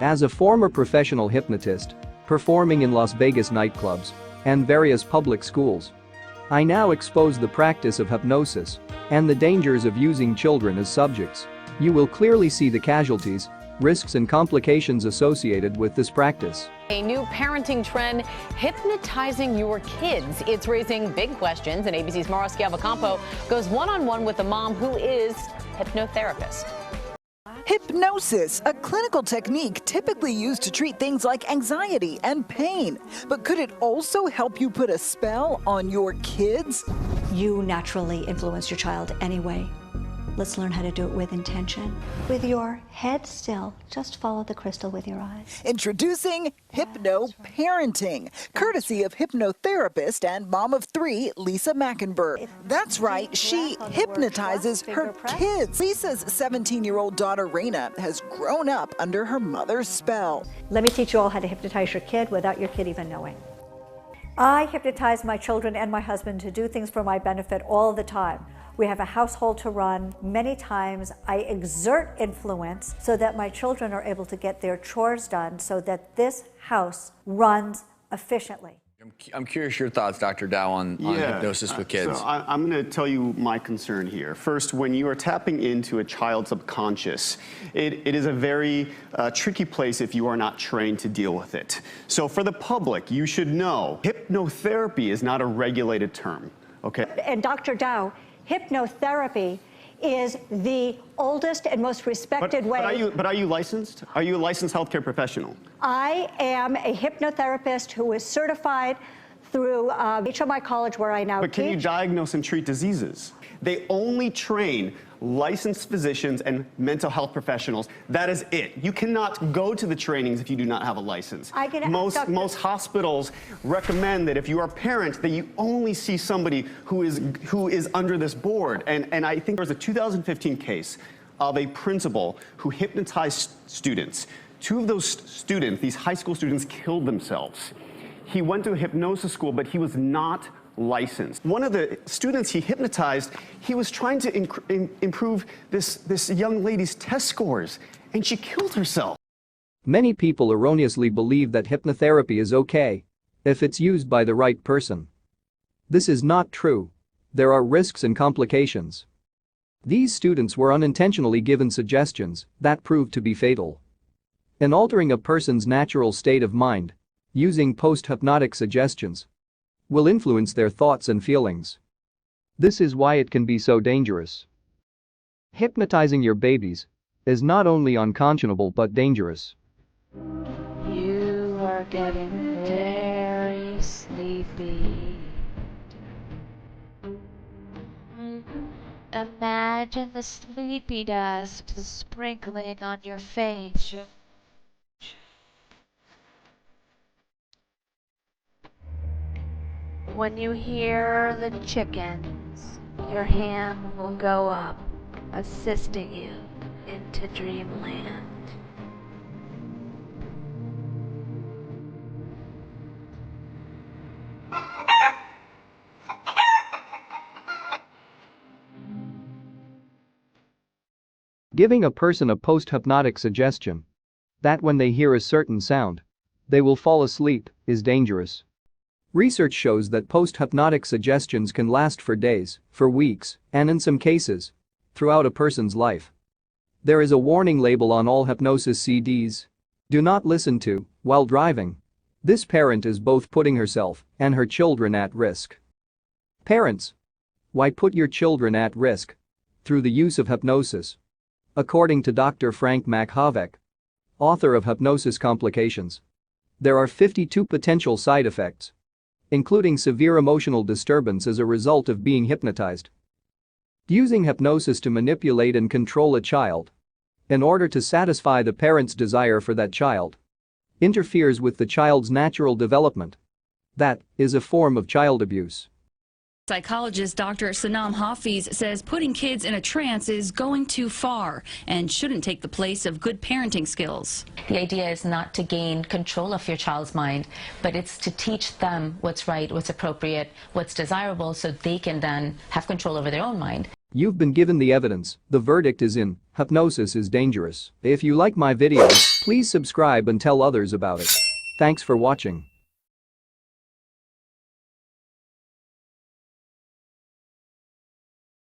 As a former professional hypnotist, performing in Las Vegas nightclubs and various public schools, I now expose the practice of hypnosis and the dangers of using children as subjects. You will clearly see the casualties, risks and complications associated with this practice. A new parenting trend, hypnotizing your kids. It's raising big questions, and ABC's Mara Schiavocampo goes one-on-one with a mom who is hypnotherapist. Hypnosis, a clinical technique typically used to treat things like anxiety and pain. But could it also help you put a spell on your kids? You naturally influence your child anyway. Let's learn how to do it with intention. With your head still, just follow the crystal with your eyes. Introducing Hypno-parenting, courtesy of hypnotherapist and mom of 3, Lisa Mackenberg. That's right, she hypnotizes her kids. Lisa's 17-year-old daughter, Raina, has grown up under her mother's spell. Let me teach you all how to hypnotize your kid without your kid even knowing. I hypnotize my children and my husband to do things for my benefit all the time. We have a household to run. Many times I exert influence so that my children are able to get their chores done so that this house runs efficiently. I'm curious your thoughts, Dr. Dow, on hypnosis with kids. So I'm going to tell you my concern here. First, when you are tapping into a child's subconscious, it is a very tricky place if you are not trained to deal with it. So for the public, you should know hypnotherapy is not a regulated term, okay? And Dr. Dow, hypnotherapy is the oldest and most respected way. But are you licensed? Are you a licensed healthcare professional? I am a hypnotherapist who is certified through HMI College, where I now teach. But can you diagnose and treat diseases? They only train licensed physicians and mental health professionals. That is it. You cannot go to the trainings if you do not have a license. Most hospitals recommend that if you are a parent, that you only see somebody who is under this board. And I think there was a 2015 case of a principal who hypnotized students. 2 of those students, these high school students, killed themselves. He went to a hypnosis school, but he was not licensed. One of the students he hypnotized, he was trying to improve this young lady's test scores, and she killed herself. Many people erroneously believe that hypnotherapy is okay if it's used by the right person. This is not true. There are risks and complications. These students were unintentionally given suggestions that proved to be fatal. In altering a person's natural state of mind, using post-hypnotic suggestions will influence their thoughts and feelings. This is why it can be so dangerous. Hypnotizing your babies is not only unconscionable but dangerous. You are getting very sleepy. Imagine the sleepy dust sprinkling on your face. When you hear the chickens, your hand will go up, assisting you into dreamland. Giving a person a post-hypnotic suggestion that when they hear a certain sound, they will fall asleep is dangerous. Research shows that post-hypnotic suggestions can last for days, for weeks, and in some cases, throughout a person's life. There is a warning label on all hypnosis CDs. Do not listen to while driving. This parent is both putting herself and her children at risk. Parents, why put your children at risk through the use of hypnosis? According to Dr. Frank Makhovec, author of Hypnosis Complications, there are 52 potential side effects, including severe emotional disturbance as a result of being hypnotized. Using hypnosis to manipulate and control a child in order to satisfy the parent's desire for that child interferes with the child's natural development. That is a form of child abuse. Psychologist Dr. Sanam Hafiz says putting kids in a trance is going too far and shouldn't take the place of good parenting skills. The idea is not to gain control of your child's mind, but it's to teach them what's right, what's appropriate, what's desirable, so they can then have control over their own mind. You've been given the evidence, the verdict is in, hypnosis is dangerous. If you like my videos, please subscribe and tell others about it. Thanks for watching.